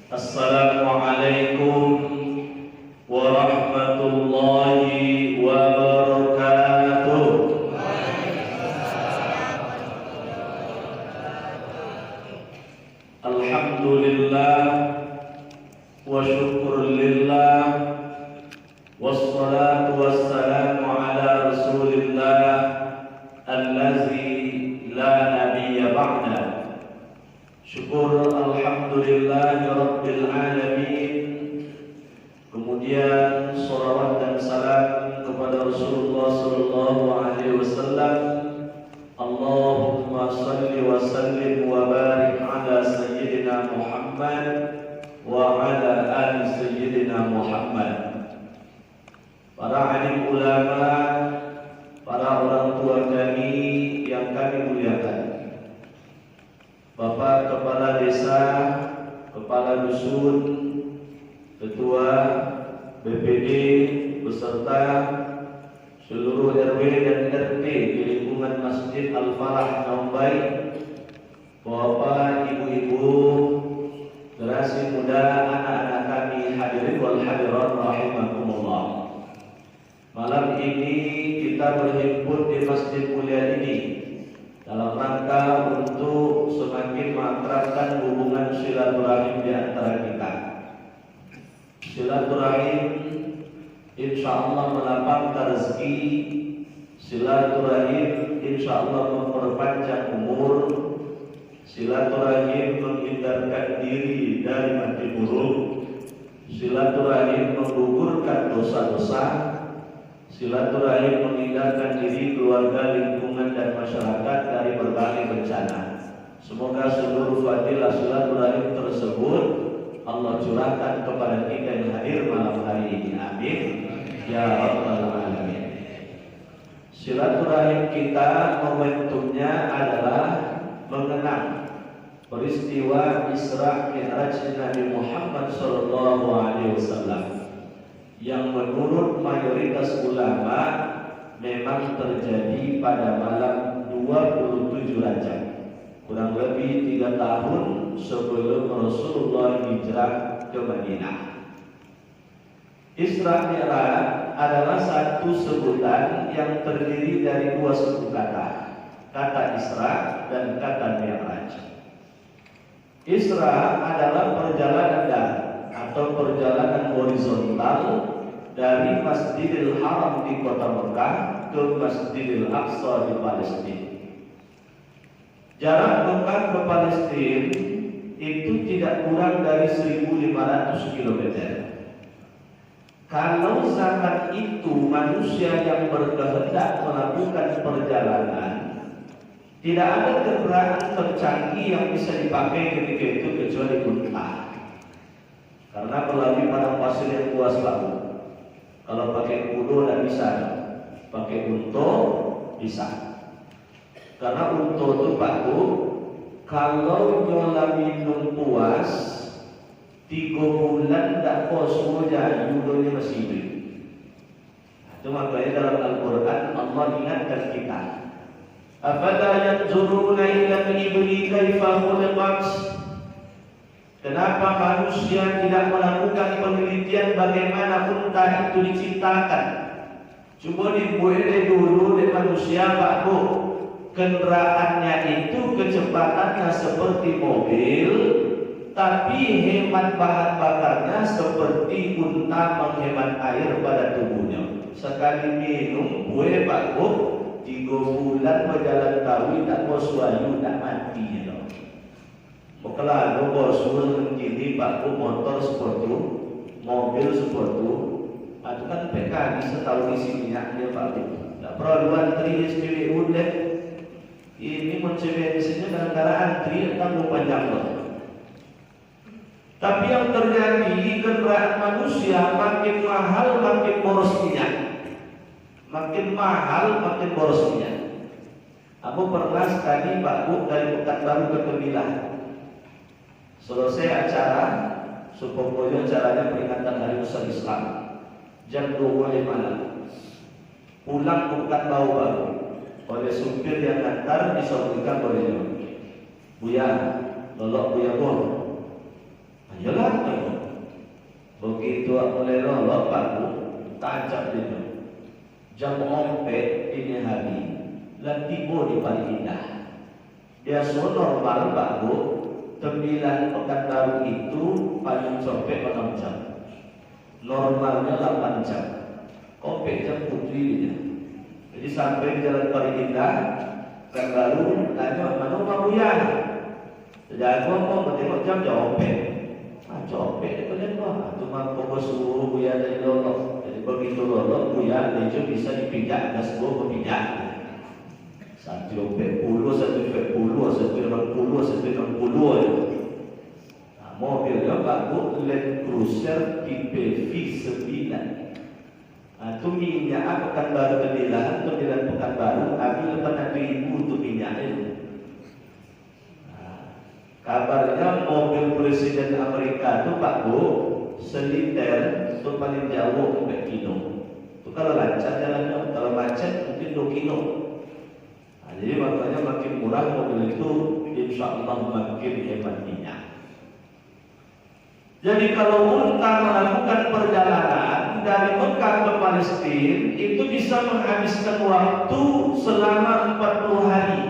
Assalamualaikum warahmatullahi wabarakatuh. Alhamdulillah wa syukurillah, wassalatu wassalamu ala rasulillah allazi la nabiyya ba'da. Syukur alhamdulillahi rabbil alamin. Kemudian salawat dan salam kepada Rasulullah sallallahu alaihi wasallam. Allahumma salli wa sallim wa barik ala sayyidina Muhammad wa ala ali sayyidina Muhammad. Para alim ulama, para orang tua kami yang kami muliakan, Bapak Kepala Desa, Kepala Dusun, Ketua BPD, beserta seluruh RW dan RT di lingkungan Masjid Al-Falah Naumbai, Bapak, Ibu-ibu, generasi muda, anak-anak kami hadirin wal hadirat rahimakumullah. Malam ini kita berhimpun di masjid mulia ini dalam rangka untuk semakin mengakrabkan hubungan silaturahim di antara kita. Silaturahim insyaallah melapangkan rezeki, silaturahim insyaallah memperpanjang umur, silaturahim menghindarkan diri dari mati buruk, silaturahim menggugurkan dosa-dosa, silaturahim menghindarkan diri, keluarga, lingkungan dan masyarakat dari berbagai bencana. Semoga seluruh fadilah silaturahim tersebut Allah curahkan kepada kita yang hadir malam hari ini. Amin ya rabbal alamin. Silaturahim kita momentumnya adalah mengenang peristiwa Isra Mi'raj Nabi Muhammad sallallahu alaihi wasallam yang menurut mayoritas ulama memang terjadi pada malam 27 Rajab, kurang lebih 3 tahun sebelum Rasulullah hijrah ke Madinah. Isra Mi'raj adalah satu sebutan yang terdiri dari 2 suku kata, kata Isra dan kata Mi'raj. Isra adalah perjalanan darat atau perjalanan horizontal dari Masjidil Haram di kota Mekah ke Masjidil Aqsa di Palestina. Jarak Mekah ke Palestina itu tidak kurang dari 1.500 km. Kalau zaman itu manusia yang berkehendak melakukan perjalanan, tidak ada kendaraan tercanggih yang bisa dipakai ketika itu kecuali unta, karena melalui padang pasir yang luas banget. Kalau pakai kuda tidak bisa, pakai unta bisa. Karena unta itu Pakku, kalau nyola minum puas 3 bulan tidak kosmo jadi yudonya masih hidup. Itu makanya dalam Al-Quran Allah ingatkan kita, afala yanzuruna ila al-ibli kaifa khuliqat. Kenapa manusia tidak melakukan penelitian bagaimana unta itu diciptakan? Coba dibuat dulu di manusia, Pak Bu. Kendaraannya itu kecepatannya seperti mobil, tapi hemat bahan bakarnya seperti unta menghemat air pada tubuhnya. Sekali minum buah Pak Bu, 3 bulan berjalan tahu tak bos wayu tak mati. Kalau bos begini Pak Bu, motor seperti mobil seperti itu kan PKD setahun isi minyaknya Pak Bu. Tak perlu antri SPBU deh. Ini mencebensinnya kadang-kadang antri tanggung panjang loh. Tapi yang terjadi kendaraan manusia makin mahal makin boros minyak, makin mahal makin boros minyak. Aku pernah sekali Pak Bu dari Pekanbaru ke Kebilah. Selesai acara, supaya acaranya peringatan Hari Besar Islam, jam 2 malam. Pulang bukan bau baru oleh supir yang antar disampaikan olehnya, Buya, lolok Buya Bon. Ayolah tajam dia. Jam ompet ini hari, lan tiba di paling indah. Biasa normal baru, 9 Pekanbaru itu paling sampai 6 jam. Normalnya 8 jam. Ompet jam putri dia. Jadi sampai jalan paling indah, Pekanbaru, tanya mana Buya. Jadi aku mau tengok jam ompet. Ompet itu kan cuma pokok suruh Buya dari lolok. Begitu lolok, Buya Lejo bisa dipijak ada sebuah pepijak. 140, 140, 160, 160 ya. Nah, mobilnya bagus Land Cruiser tipe V9. Nah, itu minyak Pekanbaru Kedilan, Kedilan Pekanbaru, ambil 8.000 untuk minyak itu. Nah, kabarnya mobil Presiden Amerika itu Pak Bu, seliter itu paling jauh sampai kilo. Itu kalau lancar jalannya, kalau macet mungkin 2 kilo. Nah, jadi makanya makin murah mobil itu, insya Allah makin hebat minyak. Jadi kalau unta melakukan perjalanan dari Mekah ke Palestina itu bisa menghabiskan waktu selama 40 hari.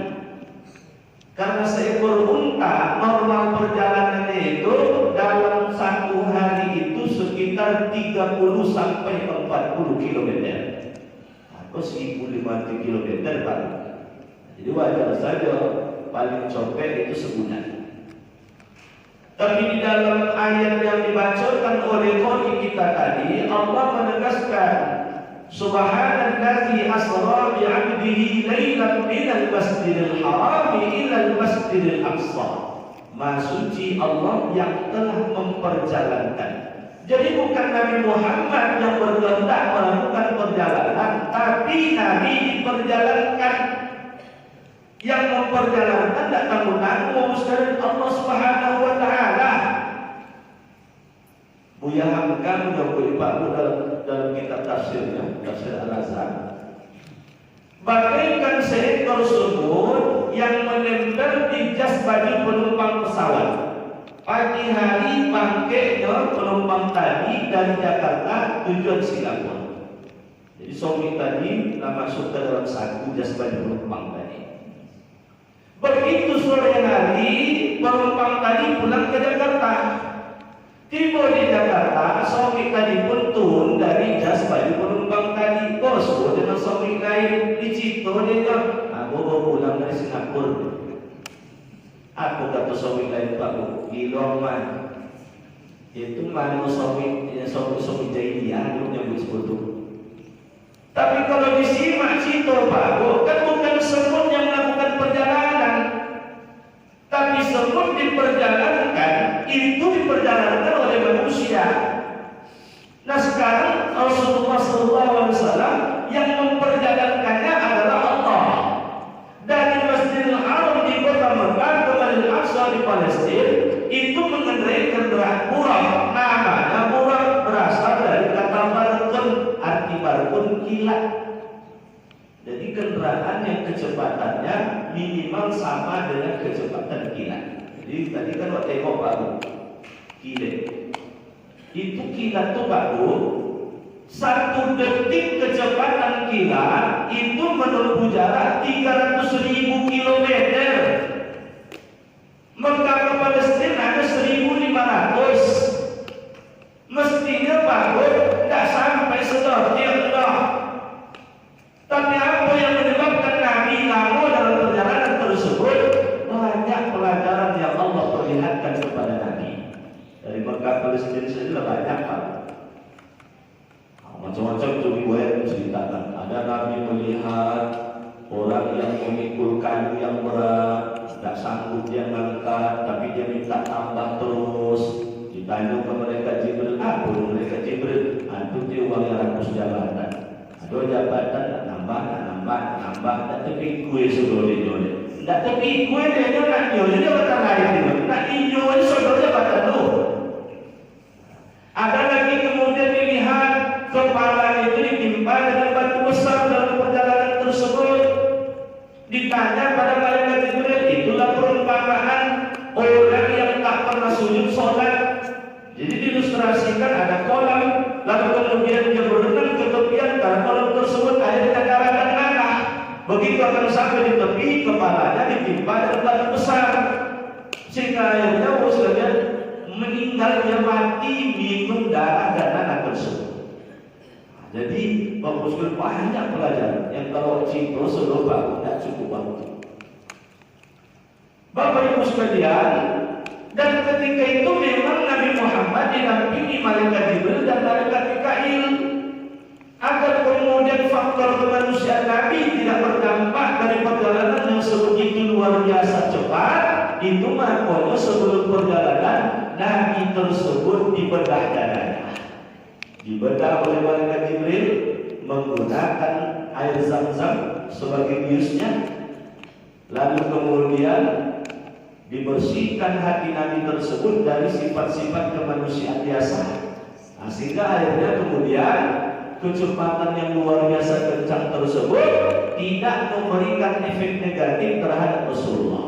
Karena seekor unta normal perjalanannya itu dalam 1 hari itu sekitar 30 sampai 40 km. Atau 1050 km Pak. Jadi wajar saja paling capek itu sebulan. Tapi di dalam ayat yang dibacakan oleh qari kita tadi, Allah menegaskan Subhanallazi asra bi 'abdihi lailan minal masjidil haram ilal masjidil aqsa. Maha suci Allah yang telah memperjalankan. Jadi bukan Nabi Muhammad yang berkehendak melakukan perjalanan, tapi Nabi diperjalankan. Yang memperjalankan tidak tanggung-tanggung sekali Allah Subhanahu wa taala. Buya Hamka menjawab Pak Bu dalam kitab tafsirnya, Tafsir Al-Azhar. Bagaikan seekor semut yang menempel di jas baju penumpang pesawat. Pagi hari bangkitnya penumpang tadi dari Jakarta tujuan Singapura. Jadi suami tadi masuk ke dalam satu jas baju penumpang tadi. Begitu sore hari penumpang tadi pulang ke Jakarta. Tiba di Jakarta, suami tadi pun turun dari jas baju penumpang tadi. Bosku dengan suami lain di Cito dia, aku baru pulang dari Singapura. Aku kata suami lain Pak Bu, gila man. Itu mana suami jahiliyah yang disebut. Tapi kalau disimak Cito Pak Bu, kan bukan semut yang melakukan perjalanan. Tapi semut diperjalankan, itu diperjalankan oleh manusia. Nah sekarang Rasulullah SAW yang memperjalankannya adalah Allah. Dari Masjidil Haram di kota Mekah ke Masjidil Aqsa di Palestina itu mengendarai kendaraan buraq. Namanya buraq berasal dari kata barqun, arti barqun kilat. Jadi kendaraan yang kecepatannya minimal sama dengan kecepatan kilat. Jadi tadi kan waktu tengok Pak Bu, kilat. Itu kilat tuh Pak Bu, 1 detik kecepatan kilat itu menempuh jarak 300.000 km. Mekah ke Palestina ada 1.500. Mestinya Pak Bu tidak sampai sedetik dah. Tapi apa yang menyebabkan Nabi lama dalam perjalanan tersebut? Banyak pelajaran yang Allah perlihatkan kepada Nabi. Dari Mekah Palestina saja banyak Pak. Macam-macam riwayat menceritakan. Ada Nabi melihat orang yang memikul kayu yang berat, tidak sanggup dia mengangkat, tapi dia minta tambah terus. Ditanya ke mereka Jibril, apa mereka Jibril? Itu dia uang yang ratus jabatan. Ada jabatan nak nambah, tak tepi kue sodole. Tak tepi kue dia nak nyole dia batang lain dia. Nak nyole sodole batang tu. Ada lagi kemudian dilihat kepala itu ditimpa dengan batu besar dalam perjalanan tersebut. Ditanya pada malaikat Jibril, itulah perumpamaan orang yang tak pernah sujud sholat. Jadi diilustrasikan ada kolam, lalu kemudian dia berenang ke sehingga akhirnya sekalian meninggalnya mati minum darah dan anak tersebut. Jadi bagus banyak pelajaran yang kalau cinta sebelum baku tidak cukup waktu. Bapak Ibu sekalian, dan ketika itu memang Nabi Muhammad didampingi malaikat Jibril dan malaikat Mikail agar kemudian faktor kemanusiaan Nabi tidak berdampak dari perjalanan yang sebegitu luar biasa cepat. Itu makanya sebelum perjalanan Nabi tersebut dibedah dadanya, dibedah oleh malaikat Jibril menggunakan air Zam-Zam sebagai biusnya, lalu kemudian dibersihkan hati Nabi tersebut dari sifat-sifat kemanusiaan biasa. Nah, sehingga akhirnya kemudian kecepatan yang luar biasa kencang tersebut tidak memberikan efek negatif terhadap Rasulullah.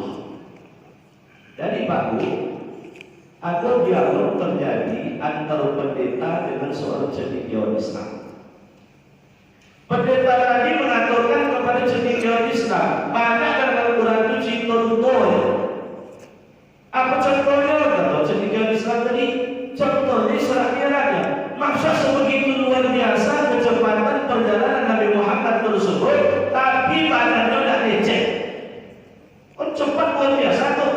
Jadi Pak Bu, ada dialog terjadi antara pendeta dengan seorang cendekiawan Islam. Pendeta tadi mengaturkan kepada cendekiawan Islam, banyak dalam Al-Quran itu cinta-cinta. Apa contohnya? Kata cendekiawan Islam tadi, contohnya surat Mi'rajnya. Masa sebegitu luar biasa kecepatan perjalanan Nabi Muhammad tersebut, tapi badannya tidak lecet. Oh, cepat luar biasa tuh,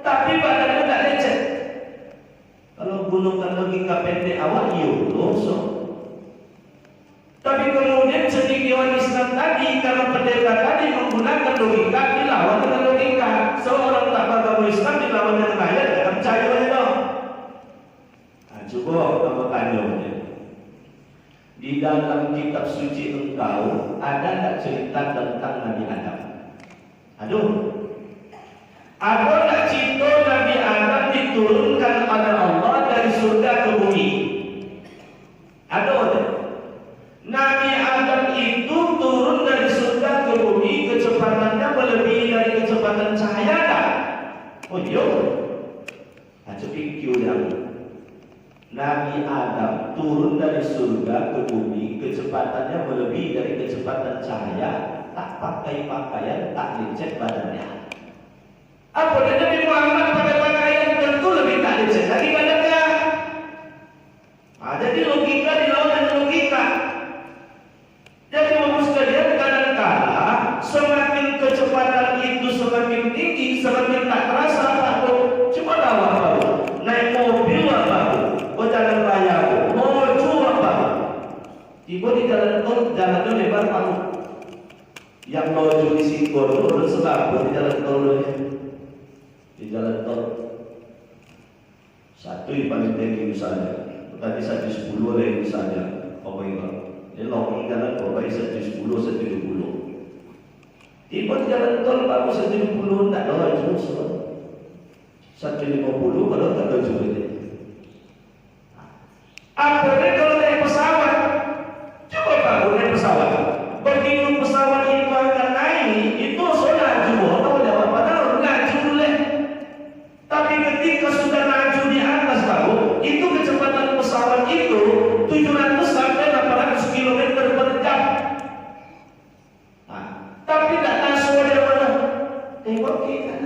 tapi badannya tidak lecet. Kalau gunakan logika pendek awal, so. Tapi kemudian cendekiawan Islam tadi, karena pendeta tadi menggunakan logika, dilawan dengan logika. Seorang tak beragama Islam dilawan dengan ayat, jangan percaya dong. Nah, coba kamu tanya. Di dalam kitab suci engkau ada tak cerita tentang Nabi Adam? Aduh, ada tak cerita Nabi Adam diturunkan oleh Allah dari surga ke bumi? Ada. Nabi Adam itu turun dari surga ke bumi, kecepatannya melebihi dari kecepatan cahaya tak? Oh iya. Aja pikir yang Nabi Adam turun dari surga ke bumi, kecepatannya melebihi dari kecepatan cahaya, tak pakai pakaian, tak lecet badannya. Apa dan Nabi Muhammad pakai pakaian tentu lebih tak lecet dari badannya. Nah, jadi logika dilawan dengan logika. Jadi Bapak sekalian, kadang-kadang semakin kecepatan itu semakin tinggi, semakin tak terasa apa. Cuma tahu apa? Naik mobil apa? Oh, jalan raya, moju apa? Tiba di jalan tol, jalannya lebar Pak. Yang moju di Singkoro dan Selabur di jalan tol, di jalan tol. Satu yang paling tinggi misalnya, tadi 110 oleh misalnya, apa itu? Ini lorong jalan Bobai 110, 120. Tiba di jalan tol Pak 120 tak ada jurus. 150 kalau tak ada jurus. Apalagi kalau naik pesawat, coba Pak naik pesawat. Begitu pesawat itu akan naik, itu sudah laju. Tahu jawab padahal laju dulu. Tapi ketika sudah laju di atas Pak, itu kecepatan pesawat itu 700 sampai 800 km per jam. Nah, tapi tidak tahu dia mana. Tengok kita,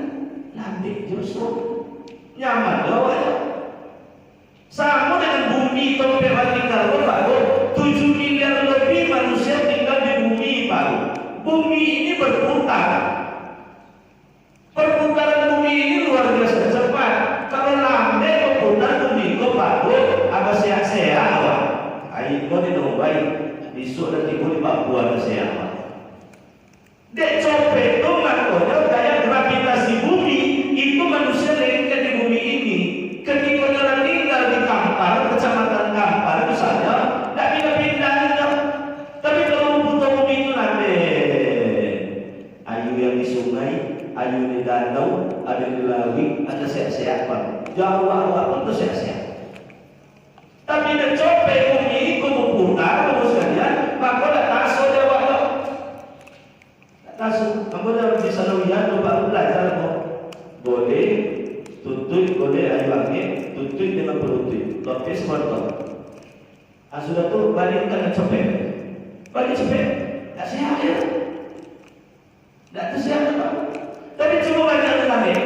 nanti justru nyaman loh ya. Sama dengan bumi tempat tinggal Pak, 7 miliar lebih manusia tinggal di bumi Pak. Bumi ini berputar. Perputaran bumi ini luar biasa cepat. Kalau lambat berputar bumi itu Pak, apa sehat-sehat Pak. Ayo kau di Dubai, besok nanti kau di Papua sehat Pak. Dek copet itu makanya gaya gravitasi bumi itu manusia lengket di bumi ini. Ketika orang tinggal di Kampar, kecamatan Kampar misalnya, tidak pindah-pindah. Tapi kalau butuh bumi itu nanti, ayu yang di sungai, ayu di danau, ada di laut, ada sehat-sehat Pak. Jawa pun itu sehat-sehat. Tapi dia copet bumi itu berputar, terus saja, maka tidak tahu Jawa itu. Tidak tahu. Kamu dalam bisa lihat, coba belajar kok. Boleh. Tutup boleh ayu angin, tutup dengan berlutut, lapis mantap. Sudah tu balik dengan cepet, balik cepet, tak sehat ya, tak sehat Pak. Tapi cuma banyak lagi.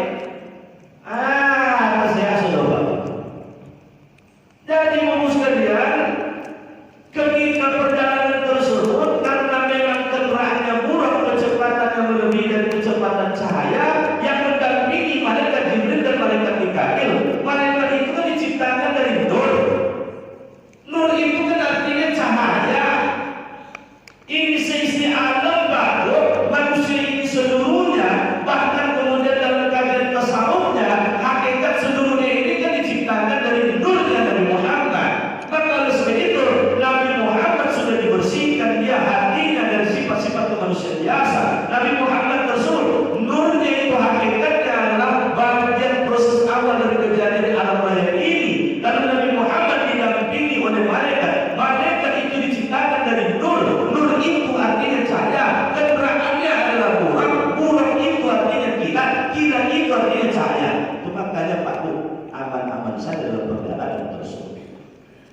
saja dalam perjalanan tersebut.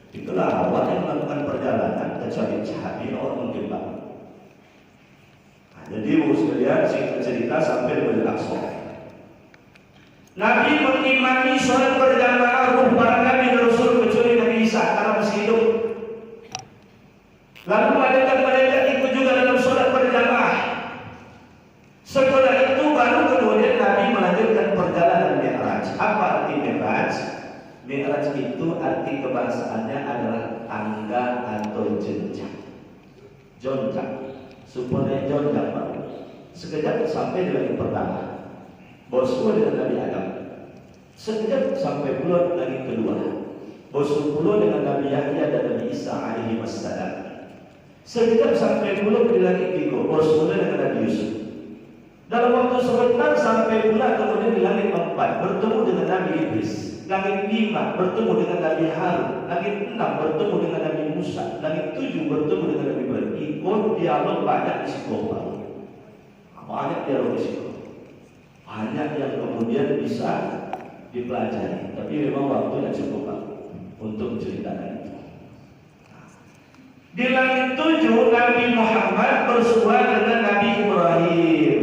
Itulah awal yang melakukan perjalanan kecuali Sahabi mungkin Pak. Nah, jadi mau sekalian singkat cerita sampai di Masjid Aqsa. Nabi mengimani sholat berjamaah ruh para Nabi dan Rasul kecuali Nabi Isa karena masih hidup. Lalu malaikat ikut juga dalam sholat berjamaah. Setelah itu baru kemudian Nabi melanjutkan perjalanan Mi'raj. Apa arti Mi'raj? Mi'raj itu arti kebahasaannya adalah tangga atau jenjang. Jonjang. Supaya jonjang Pak. Sekejap sampai di langit pertama. Bersua dengan Nabi Adam. Sekejap sampai pula langit kedua. Bersua pula dengan Nabi Yahya dan Nabi Isa alaihi wassalam. Sekejap sampai pula di langit tiga. Bersua dengan Nabi Yusuf. Dalam waktu sebentar sampai pula kemudian di langit 4 bertemu dengan Nabi Idris. Langit 5 bertemu dengan Nabi Harun. Langit 6 bertemu dengan Nabi Musa. Langit 7 bertemu dengan Nabi Ibrahim. Ikut dialog banyak di situ. Banyak dialog di situ. Banyak yang kemudian bisa dipelajari. Tapi memang waktunya cukup Pak untuk menceritakan itu. Di langit 7 Nabi Muhammad bersua dengan Nabi Ibrahim.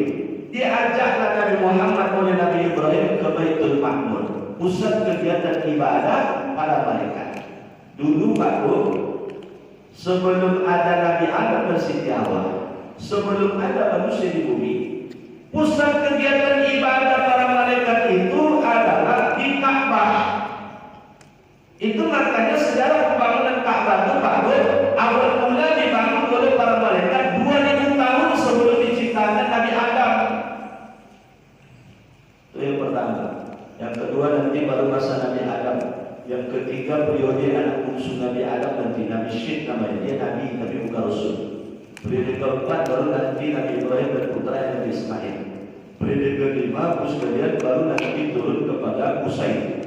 Diajaklah Nabi Muhammad oleh Nabi Ibrahim ke Baitul Ma'mur, pusat kegiatan ibadah para malaikat. Dulu Pak Bu, sebelum ada Nabi Adam dan Siti Hawa, sebelum ada manusia di bumi, pusat kegiatan ibadah para malaikat itu adalah di Ka'bah. Itu makanya sejarah pembangunan Ka'bah itu Pak Bu, awal mula dibangun oleh para malaikat 2000 tahun sebelum diciptakan Nabi Adam. Itu yang pertama. Yang kedua nanti baru masa Nabi Adam. Yang ketiga periode anak bungsu Nabi Adam nanti Nabi Syed namanya, dia Nabi tapi bukan Rasul. Periode keempat baru nanti Nabi Ibrahim dan putra Nabi Ismail. Periode kelima kemudian baru nanti turun kepada Usaid.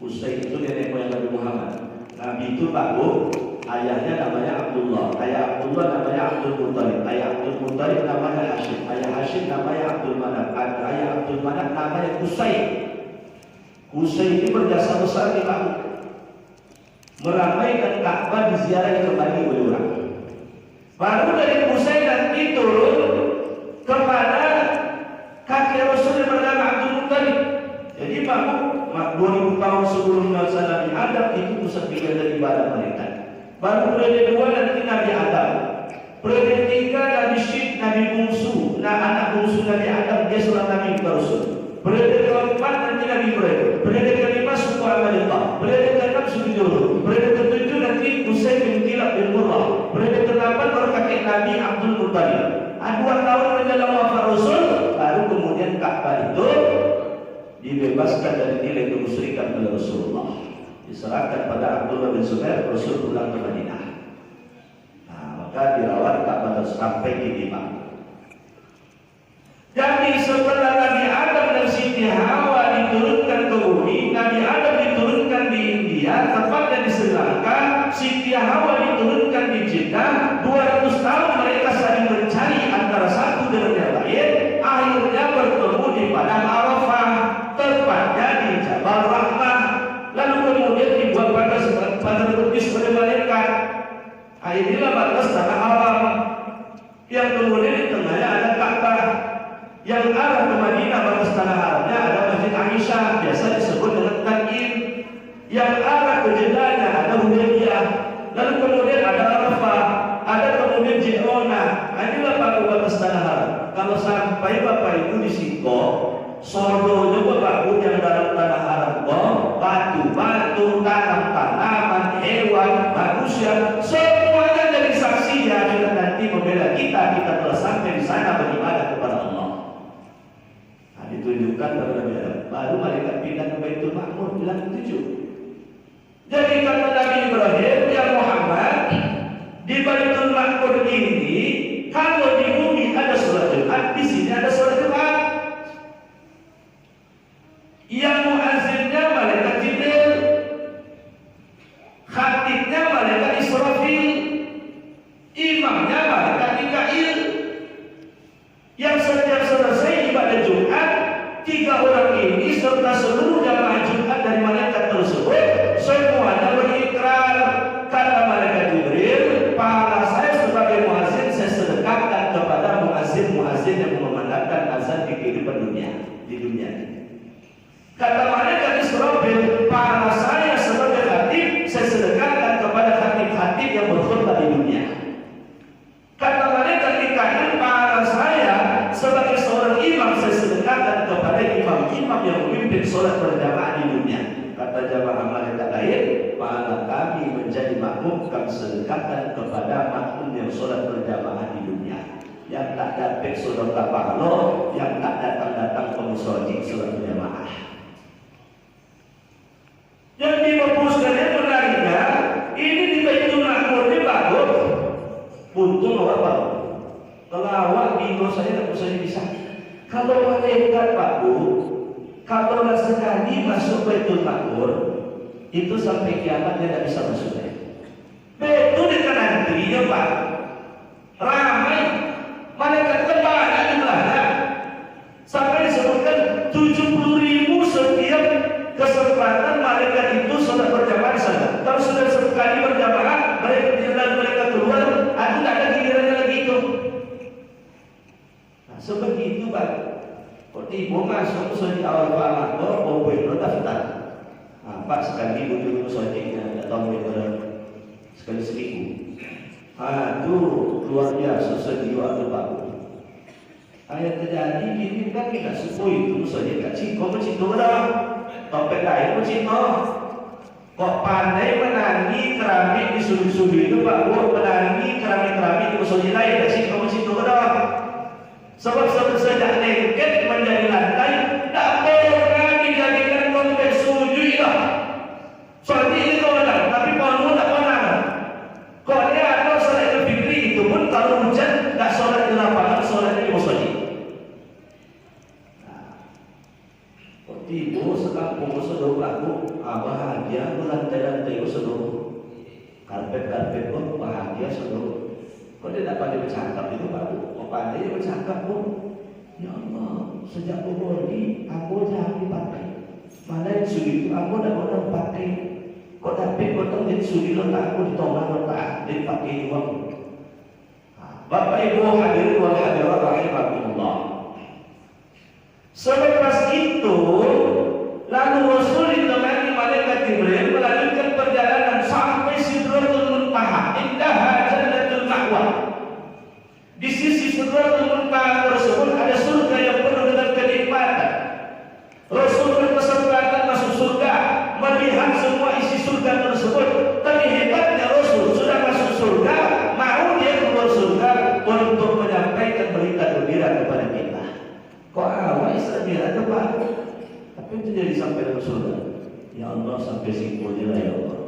Usaid itu nenek moyang Nabi Muhammad. Nabi itu Pak Bu, ayahnya namanya Abdullah, ayah Abdullah namanya Abdul Muttalib, ayah Abdul Muttalib namanya Hashim, ayah Hashim namanya Abdul Manaf, ayah Abdul Manaf namanya Usaid. Usaid ini berjasa besar di Pak Bu, meramaikan Ka'bah diziarahi kembali oleh orang. Baru dari Usaid nanti turun kepada kakek Rasul yang bernama Abdul Muttalib. Jadi Pak Bu, 2000 tahun sebelum Nabi Adam itu pusat kegiatan ibadah mereka. Baru periode 2 nanti Nabi Adam. Periode 3 Nabi Syed, Nabi bungsu, anak bungsu Nabi Adam, dia seorang Nabi Rasul. Periode keempat nanti Nabi Ibrahim. Periode kelima suku Amalillah. Periode keenam suku Jurhum. Periode ketujuh nanti Usaid bin Kilab bin Murrah. Periode ke-8 baru kakek Nabi Abdul Muttalib. 2 tahun menjelang wafat Rasul, baru kemudian Ka'bah itu dibebaskan dari nilai kemusyrikan oleh Rasulullah, diserahkan pada Abdullah bin Zubair. Rasul pulang ke Madinah. Nah, maka dirawat Ka'bah sampai kini Pak. Jadi setelah Nabi Adam dan Siti Hawa diturunkan ke bumi, Nabi Adam diturunkan di India, tepatnya di Sri Lanka, Siti Hawa diturunkan di Jeddah. 200 tahun mereka saling mencari antara satu dengan yang lain, akhirnya bertemu di padang Arafah, tepatnya di Jabal Rahmah. Lalu kemudian dibuat batas betis oleh malaikat. Inilah batas tanah haram. Yang kemudian di tengahnya ada Ka'bah. Yang arah ke Madinah batas tanah haramnya ada Masjid Aisyah, biasa disebut dengan Tan'im. Yang arah ke Jeddahnya ada Hudaybiyah. Lalu kemudian ada Arafah, ada kemudian Jirona. Inilah batas tanah haram. Kalau sampai Bapak Ibu di Siko, Sordo juga Pak Bu yang dalam tanah haram, batu-batu, tanam-tanaman, hewan, manusia, semuanya jadi saksi ya kita nanti membela kita telah sampai di sana beribadah kepada Allah. Nah, ditunjukkan pada Nabi Adam. Baru malaikat pindah ke Baitul Ma'mur bilang 7. Jadi kata Nabi Ibrahim, ya Muhammad, di Baitul Ma'mur ini kalau di bumi ada sholat Jumat, di sini ada sholat Jumat. Yang muazzinnya malaikat Jibril, khatibnya malaikat Israfil, imamnya malaikat Mikail. Yang setiap selesai ibadah Jumat, 3 orang ini serta seluruh jamaah Jumat dari malaikat menangguhkan sedekahkan kepada makmum yang sholat berjamaah di dunia, yang tak dapat sedekah pahala, yang tak datang-datang ke musola sholat berjamaah. Jadi bapak sekalian menariknya, ini di Baitul Ma'mur ini bagus. Untung apa? Kelawat bingo saya tak usah bisa. Kalau malaikat Pak Bu, kalau sekali masuk Baitul Ma'mur, itu sampai kiamat dia tidak bisa masuk. Betul di kanan kirinya Pak, ramai. Malaikat kan banyak jumlahnya. Sampai disebutkan 70.000 setiap kesempatan malaikat itu sholat berjamaah di sana. Kalau sudah sekali berjamaah, mereka keluar, aku tak ada gilirannya lagi itu. Nah, sebegitu Pak. Seperti mau masuk di awal Pak mau boleh daftar. Nah, Pak sekali butuh sojeknya, tidak tahu mereka sekali seminggu. Aduh, luar biasa sejiwa itu Pak. Ayat terjadi ini kan kita subuh itu saja tak ciko mencito dah. Topik lain mencito. Kok pandai menangi keramik di sudut-sudut itu Pak Bu, menangi keramik-keramik di musola lain tak ciko mencito dah. Sebab sejak lengket menjadi lantai, tak pernah dijadikan topik sujud dah. Soalnya ini kau ada, tapi kalau tak pernah. Kok dia ada sholat Idul Fitri itu pun kalau hujan tak sholat di lapangan, sholat di musola. Ibu sekampung seluruh aku bahagia melantai-lantai seluruh karpet-karpet pun bahagia seluruh. Kok dia tak pandai bercakap itu Pak Bu? Kok pandai bercakap Bu? Ya Allah, sejak aku bodi aku jangan dipakai. Mana yang sudi itu aku tak pernah pakai. Kok tapi potong jadi sudi letak aku ditolak letak dipakai uang. Bapak Ibu hadirin wal hadirat rahimakumullah. Selepas itu, lalu Rasul ditemani malaikat Jibril melanjutkan perjalanan sampai Sidratul Muntaha, indaha Jannatul Ma'wa. Di sisi Sidratul Muntaha tersebut ada surga yang penuh dengan kenikmatan. Rasul berkesempatan masuk surga, melihat semua isi surga tersebut. Tapi hebatnya Rasul sudah masuk surga, mau dia keluar surga untuk menyampaikan berita gembira kepada kita. Kok awal Islam ada Pak? Tapi itu jadi sampai dalam surga. Ya Allah sampai simpulnya lah ya Allah.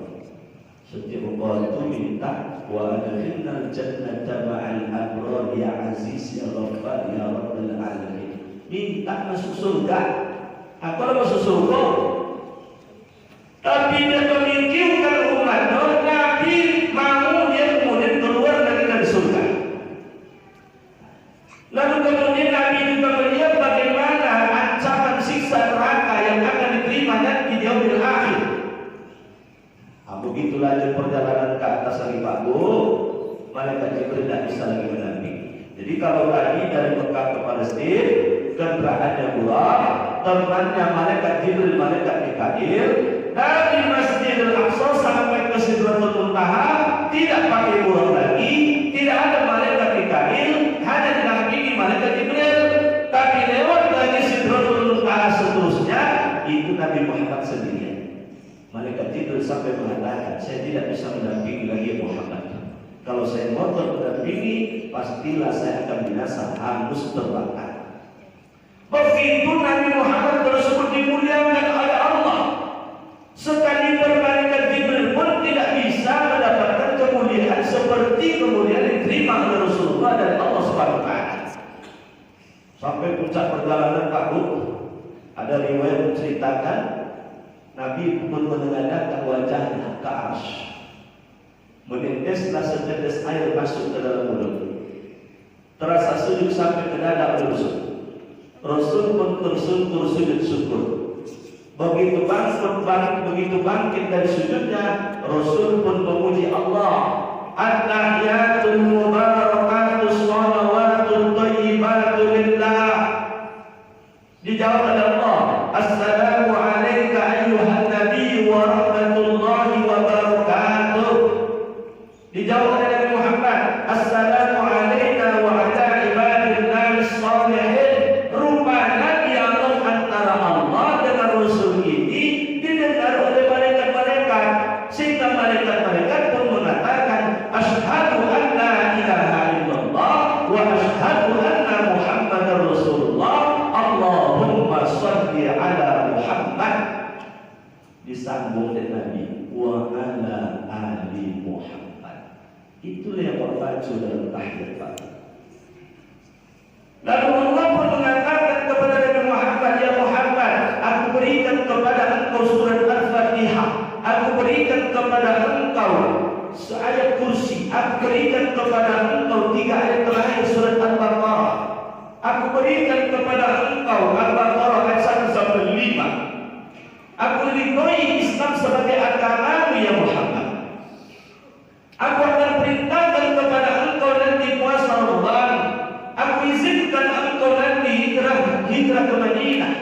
Setiap orang itu minta wa adkhilna jannata ma'al abrar ya aziz ya ghaffar ya rabbal alamin. Minta masuk surga. Apa masuk surga? Tapi dia memikirkan umatnya, Nabi mau dia kemudian keluar dari surga. Lalu kemudian Nabi juga melihat bagaimana ancaman siksa neraka yang akan diterima nanti di yaumil akhir. Begitu lanjut perjalanan ke atas lagi Pak Bu, malaikat Jibril tidak bisa lagi mendampingi. Jadi kalau tadi dari Mekah ke Palestina, kendaraannya Buraq, temannya malaikat Jibril, malaikat Mikail, dari Masjidil Aqsa sampai ke Sidratul Muntaha tidak pakai Buraq lagi, tidak ada malaikat Mikail, hanya didampingi malaikat Jibril. Tapi lewat lagi Sidratul Muntaha seterusnya itu Nabi Muhammad sendirian. Malaikat Jibril sampai mengatakan, saya tidak bisa mendampingi lagi Muhammad. Kalau saya ngotot mendampingi, pastilah saya akan binasa, hangus terbakar. Begitu Nabi Muhammad tersebut dimuliakan oleh Allah, sekalipun malaikat Jibril pun tidak bisa mendapatkan kemuliaan seperti kemuliaan yang diterima oleh Rasulullah dari Allah Subhanahu wa taala. Sampai puncak perjalanan Pak Bu, ada riwayat menceritakan Nabi pun menengadahkan wajahnya ke arsy. Meneteslah setetes air masuk ke dalam mulut. Terasa sujud sampai ke dada Rasul. Rasul pun tersungkur sujud syukur. Begitu bangkit dari sujudnya, Rasul pun memuji Allah. At-tahiyatul mubarakatus shalawatul thayyibatu lillah. Dijawab oleh Allah, Assalamu alayka ayyuhan nabi wa rahmatullahi wa barakatuh. Dijawab oleh Nabi Muhammad, Assalamu alayna wa ala ibadillahi shalihin. Rupanya dialog antara Allah dengan Rasul ini didengar oleh malaikat-malaikat, sehingga malaikat-malaikat pun mengatakan disambung dengan Nabi wa ala ali Muhammad. Itulah yang Allah baca dalam tahiyat Pak. Lalu Allah pun mengatakan kepada Nabi Muhammad, ya Muhammad, aku berikan kepada engkau surat Al-Fatihah, aku berikan kepada engkau seayat kursi, aku berikan kepada engkau 3 ayat terakhir surat Al-Baqarah, aku berikan kepada engkau Al-Baqarah ayat 1 sampai 5. Aku ridhoi Islam sebagai agamamu ya Muhammad. Aku akan perintahkan kepada engkau nanti puasa Ramadan. Aku izinkan engkau nanti hijrah ke Madinah.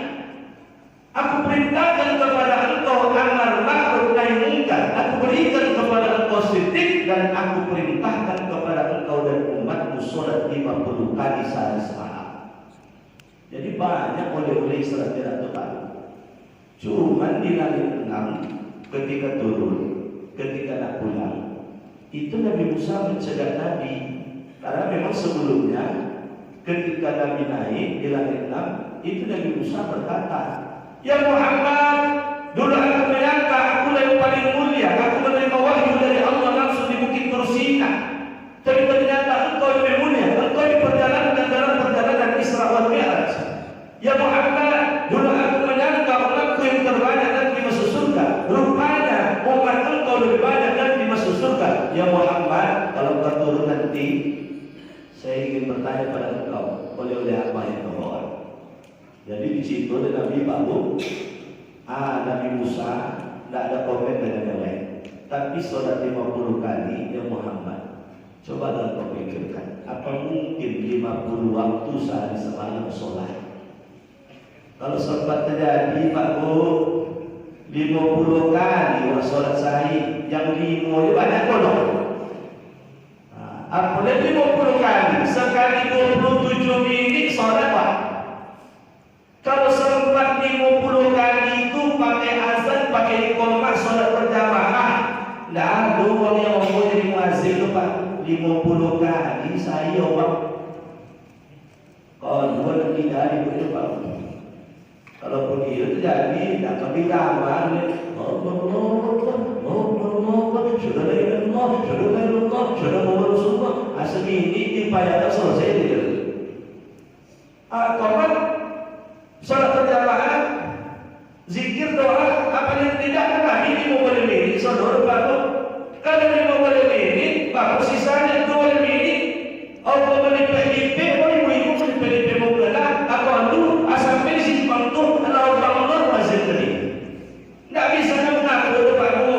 Aku perintahkan kepada engkau amar ma'ruf nahi munkar. Aku berikan kepada engkau siddiq, dan aku perintahkan kepada engkau dan umatmu salat 50 kali sehari semalam. Jadi banyak oleh-oleh salat Lailatul Qadar. Cuma di langit 6 ketika turun, ketika nak pulang, itu Nabi Musa mencegah Nabi, karena memang sebelumnya ketika Nabi naik di langit 6, itu Nabi Musa berkata, ya Muhammad, dulu aku menyangka akulah yang paling mulia, aku menerima wahyu dari Allah langsung di Bukit Tursina, tapi ternyata engkau lebih mulia, engkau diperjalankan dalam perjalanan Isra wal Mi'raj. Ya Muhammad, dulu aku menyangka umatku yang terbanyak nanti masuk surga, rupanya umat engkau lebih banyak nanti masuk surga. Ya Muhammad, kalau kau turun nanti, saya ingin bertanya pada engkau, oleh-oleh apa yang kau bawa? Jadi di situ ada Nabi baru, Nabi Musa tidak ada komen dengan yang lain, tapi sholat 50 kali ya Muhammad. Coba kau pikirkan, apa mungkin 50 waktu sehari semalam sholat? Kalau sempat terjadi Pak Bu 50 kali sholat sehari, yang 5 itu banyak bolong. Apalagi 50 kali, sekali 27 menit sholat Pak. Kalau sempat 50 kali itu pakai azan, pakai iqamah, sholat berjamaah, tidak ada orang yang mau jadi muazzin itu Pak. 50 kali saya Pak. Kalau dua tidak itu Pak. Kalau begitu terjadi, dapat digambar, sudah Rasulullah, asal ini dibayar selesai dia. Korban sholat berjamaah, zikir doa, apa yang tidak kan ini mau boleh ini, saudara baru. Kalau ini mau boleh ini, baru sisanya 2 menit. Allah boleh PDP, ibu boleh PDP mau belah, apa dulu asal pensi bantu kalau bangun masih tadi. Tidak bisa mengaku Pak Bu.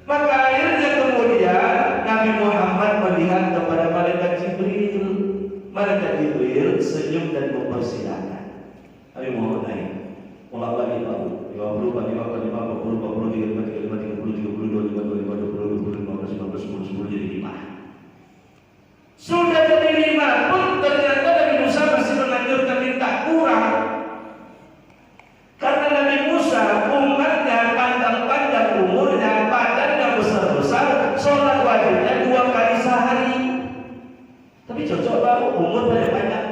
Maka akhirnya kemudian Nabi Muhammad melihat kepada malaikat Jibril. Malaikat Jibril senyum dan mempersilahkan. Nabi Muhammad naik. Mulai lagi Pak Bu. 50, 40, 40, 30, 32, 15, 10 jadi 5. Sudah jadi 5 pun ternyata Nabi Musa masih menganjurkan minta kurang. Karena Nabi Musa umatnya panjang-panjang umurnya, badannya besar-besar, sholat wajibnya 2 kali sehari. Tapi cocok baru umur banyak-banyak.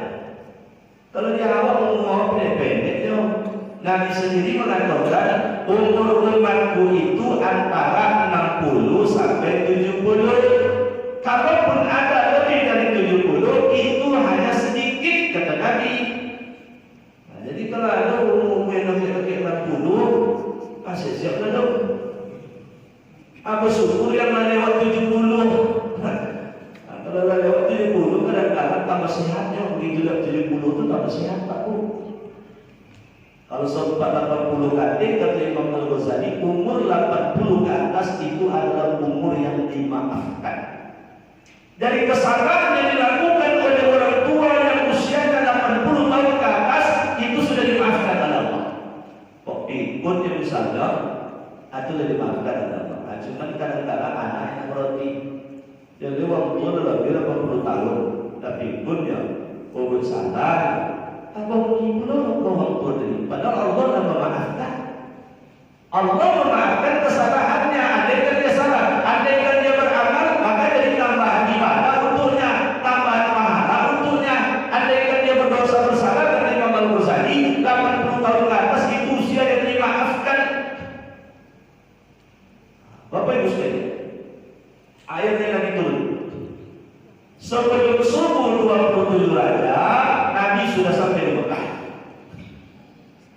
Kalau dia awal umur pendek-pendek, Nabi sendiri mengatakan umur umatku itu antara 60 sampai 70. Kalaupun ada lebih dari 70, itu hanya sedikit, kata Nabi. Nah, jadi kalau ada umur yang lebih 60, masih siap dah dong. Apa syukur yang lewat 70? Nah, kalau lewat 70, kadang-kadang tambah sehatnya. Begitu lewat 70 itu tambah sehat Pak Bu. Kalau sempat 80 kali, kata Imam Al-Ghazali, umur 80 ke atas itu adalah umur yang dimaafkan. Dari kesalahan yang dilakukan oleh orang tua yang usianya 80 tahun ke atas, itu sudah dimaafkan oleh Allah. Kok ikut yang misalnya, itu sudah dimaafkan oleh Allah. Cuma kadang-kadang anak yang berarti, jadi orang tua lebih 80 tahun, tapi pun ya, bersalah. Apa mungkin orang tua tadi? Padahal Allah yang memaafkan. Allah memaafkan kesalahannya. Andaikan dia salah, andaikan dia beramal, maka jadi tambahan ibadah untuknya, tambahan pahala untuknya. Andaikan dia berdosa bersalah, kata Imam Al-Ghazali, 80 tahun ke atas itu usia yang dimaafkan. Bapak Ibu sekalian, ayatnya lagi turun. Sebelum subuh 27 derajat, Nabi sudah sampai di Mekah.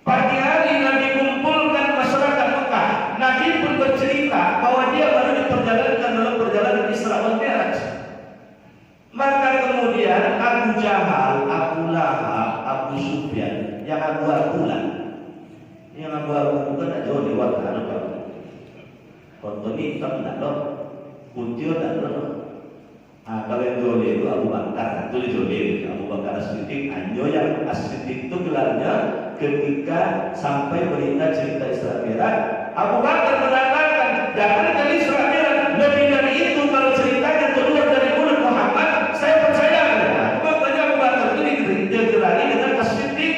Pagi hari Nabi kumpulkan masyarakat Mekah. Nabi pun bercerita bahwa dia baru diperjalankan dalam perjalanan Isra wal Mi'raj. Maka kemudian Abu Jahal, Abu Lahab, Abu Sufyan, yang Abu lah, yang Abu bukan aja lewat ada Pak. Konten hitam tak loh, putih tak loh. Kalau yang Jolil itu Abu Bakar, itu Jolil, Abu Bakar As-Siddiq. Hanya yang As-Siddiq itu gelarnya ketika sampai berita cerita Isra Mi'raj. Abu Bakar mengatakan, jangan kali Isra Mi'raj, lebih dari itu kalau ceritanya keluar dari mulut Muhammad, saya percaya. Makanya Abu Bakar itu digelari dengan As-Siddiq,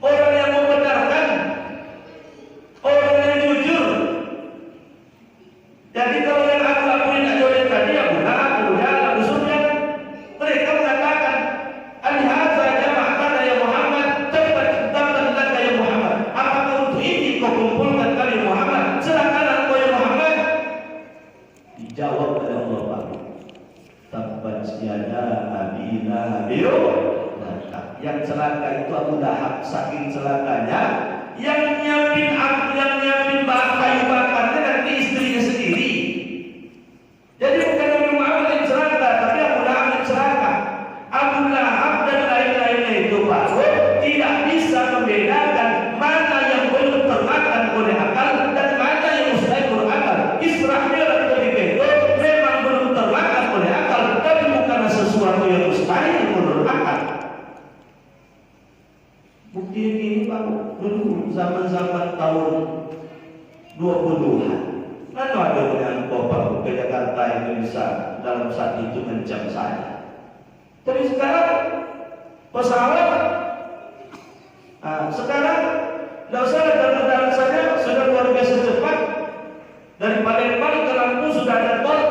orang yang membenarkan, orang yang jujur. Jadi kalau yang Abu yang Jolil tadi Abu Lahab, Abu Sufyan, mereka mengatakan, "Al-hadza jama'tana ya Muhammad, tabbat laka ya Muhammad." Apakah untuk ini kau kumpulkan kali Muhammad? Celaka kau ya Muhammad. Dijawab oleh Allah, tabbat yada abi lahab. Yang celaka itu Abu Lahab, saking celakanya yang nyiapin kayu bakarnya nanti istrinya sendiri. Jadi bukan Nabi Muhammad yang celaka, tapi Abu Lahab yang celaka. Abu Lahab dan lain-lainnya itu Pak, tidak bisa membedakan mana yang belum termakan oleh akal dan mana yang mustahil berakal. Isra Mi'raj itu memang belum termakan oleh akal, tapi bukan sesuatu yang mustahil menurut akal. Bukti ini Pak, dulu zaman-zaman tahun 20-an. Mana ada yang Bapak ke Jakarta yang bisa dalam saat itu mencam saya. Tapi sekarang pesawat, sekarang tidak usah jalan-jalan saja sudah luar biasa cepat. Dari Palembang ke Lampung sudah ada tol.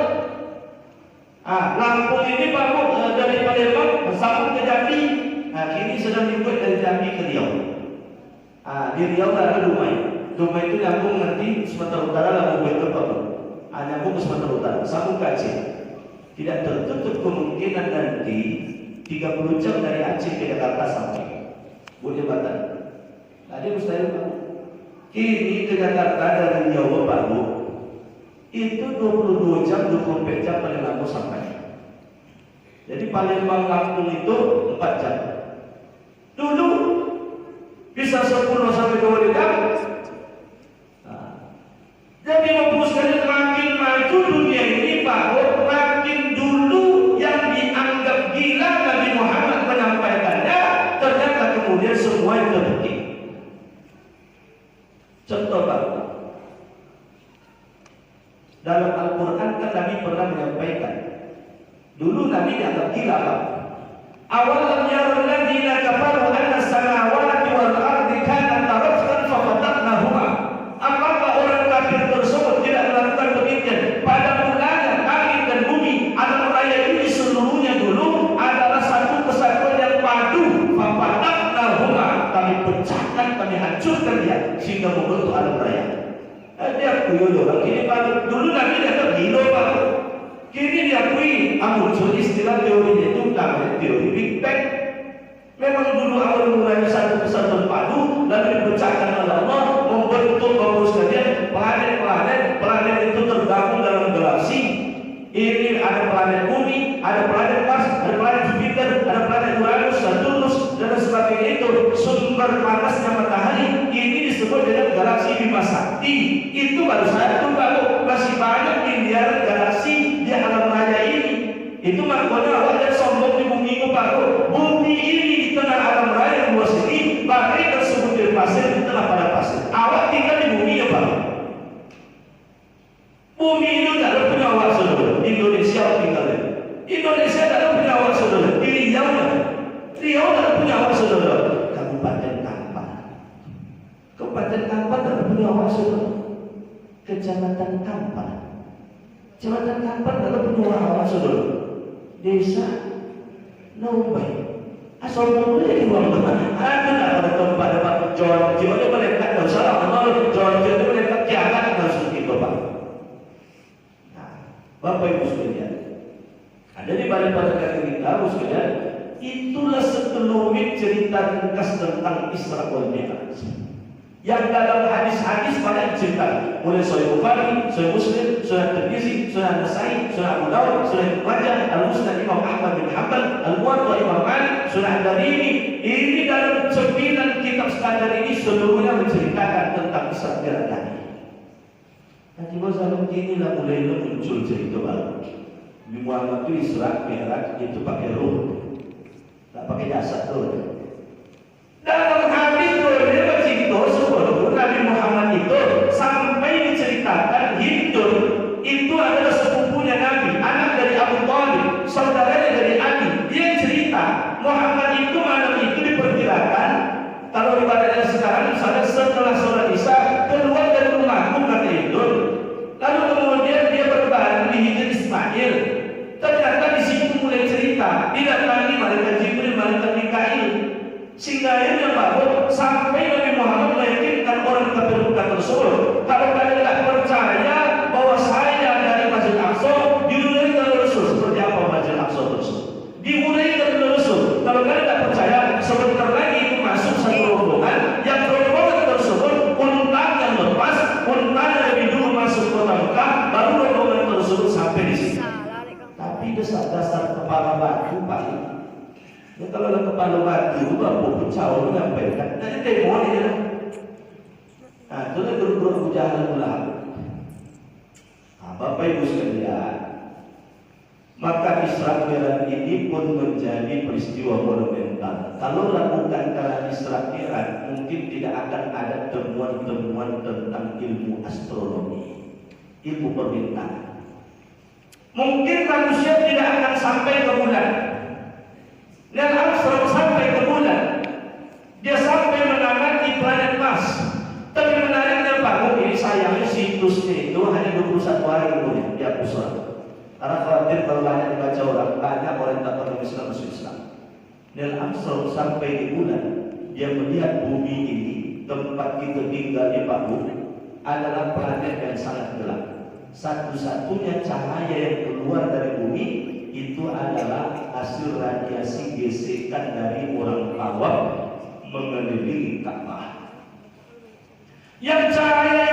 Lampung ini Pak, dari Palembang bersambung ke Jambi. Kini sedang dibuat dari Jambi ke Riau. Di Riau ada Dumai. Dumai itu nyambung nanti Sumatera Utara, Lampung itu Pak. Nyambung ke Sumatera Utara, sambung ke Aceh. Tidak tertutup kemungkinan nanti 30 jam dari Aceh ke Jakarta sampai buat jembatan. Tadi mustahil Pak. Kini ke Jakarta dari Riau Pak Bu, itu 22 jam, 24 jam paling lama sampai. Jadi Palembang Lampung itu 4 jam. Dulu bisa 10 sampai 20 jam. Jadi Bapak sekalian, makin maju dunia ini Pak, makin dulu yang dianggap gila Nabi Muhammad menyampaikannya, ternyata kemudian semua yang terbukti. Contoh Pak, dalam Al-Quran kan Nabi pernah menyampaikan, dulu Nabi dianggap gila Pak. Awalam yarul ladzina kafaru anna samawati wal ardi kanat taratqan fafataqnahuma. Apakah orang kafir tersebut tidak melakukan demikian? Pada mulanya langit dan bumi, alam raya ini seluruhnya dulu adalah satu kesatuan yang padu. Fafataqnahuma, kami pecahkan, kami hancurkan dia sehingga membentuk alam raya. Dia kuyuh orang ini Pak. Dulu Nabi dianggap gila Pak. Kini diakui muncul istilah teorinya itu namanya teori Big Bang. Memang dulu awal mulanya satu kesatuan padu, lalu dipecahkan oleh Allah, membentuk Bapak sekalian planet itu tergabung dalam galaksi. Ini ada planet bumi, ada planet Mars, ada planet Jupiter, ada planet Uranus, Saturnus, dan sebagainya. Itu sumber panasnya matahari. Ini disebut dengan galaksi Bima Sakti. Itu baru satu Pak, masih banyak miliar galaksi di alam raya ini. Itu makanya Allah yang sombong di bumi ini Pak. Bumi ini di tengah alam raya yang luas ini, bagai tersebut di pasir, di tengah pada pasir. Awak tinggal di bumi ya Pak. Bumi itu tidak punya awak saudara. Indonesia tinggal di Indonesia tidak punya awak saudara. Di Riau tidak punya awak saudara. Kabupaten Kampar tidak punya awak saudara. Kecamatan Kampar tidak punya awak saudara. Desa Nombai asal mulai di bawah mana? Ada pada tempat Pak John John itu melekat, nggak salah. John John itu melekat kiamat, nggak seperti itu Pak. Bapak Ibu sekalian, ada di balik pada kita, Ibu sekalian, itulah sekelumit cerita ringkas tentang Isra wal Mi'raj. Yang dalam hadis-hadis banyak cerita, mulai Sahih Bukhari, Sahih Muslim, Sahih Tirmizi, Sahih Nasai, Sahih Abu Dawud, Sahih Ibnu Majah, Al-Musnad Imam Ahmad bin Hanbal, Al-Muwatta Imam Malik, Sahih Darimi. Ini dalam 9 kitab standar ini seluruhnya menceritakan tentang Isra Mi'raj tadi. Nanti zaman kini lah mulai muncul cerita baru. Nabi Muhammad itu Isra Mi'raj itu pakai ruh, tak pakai jasad tuh. Dalam hadis dia bercerita sebelum Nabi Muhammad itu sampai diceritakan hidup itu adalah sepupunya Nabi, anak dari Abu Thalib, saudaranya dari Ali. Dia cerita Muhammad itu malam itu diperkirakan kalau ibadahnya sekarang misalnya setelah sholat isya keluar dari rumahku kata itu, lalu kemudian dia berbaring di hijr Ismail. Ternyata di situ mulai cerita didatangi malaikat Jibril, malaikat Mikail, sehingga akhirnya bahwa sampai Nabi Muhammad meyakinkan orang kafir Mekah tersebut, kalau kalian tidak percaya bahwa saya dari Masjid Aqsa diuraikan oleh Rasul. Seperti apa Masjid Aqsa tersebut? Diuraikan oleh Rasul. Kalau kalian tidak percaya, sebentar lagi itu masuk satu rombongan, yang rombongan tersebut unta yang lepas, unta lebih dulu masuk kota Mekah, baru rombongan tersebut sampai di sini. Tapi dasar kepala batu paling. Ya, kalau ada kepala batu, apa pecah orang nyampaikan. Jadi demo ini lah. Nah, itu lah guru-guru Abu Jahal pula. Nah, Bapak Ibu sekalian, maka Isra Mi'raj ini pun menjadi peristiwa monumental. Kalau lakukan karena Isra Mi'raj, mungkin tidak akan ada temuan-temuan tentang ilmu astronomi, ilmu perbintangan. Mungkin manusia tidak akan sampai ke bulan. Dan Armstrong sampai ke bulan. Dia sampai mengamati planet Mars. Tapi menariknya Pak, ini sayangnya situsnya itu hanya 21 hari kemudian dihapus. Karena khawatir kalau banyak dibaca orang, banyak orang tak pernah Islam masuk Islam. Dan Armstrong sampai di bulan, dia melihat bumi ini, tempat kita tinggal di Pak Bumi, adalah planet yang sangat gelap. Satu-satunya cahaya yang keluar dari bumi itu adalah hasil radiasi gesekan dari orang awam mengelilingi Ka'bah. Yang cahaya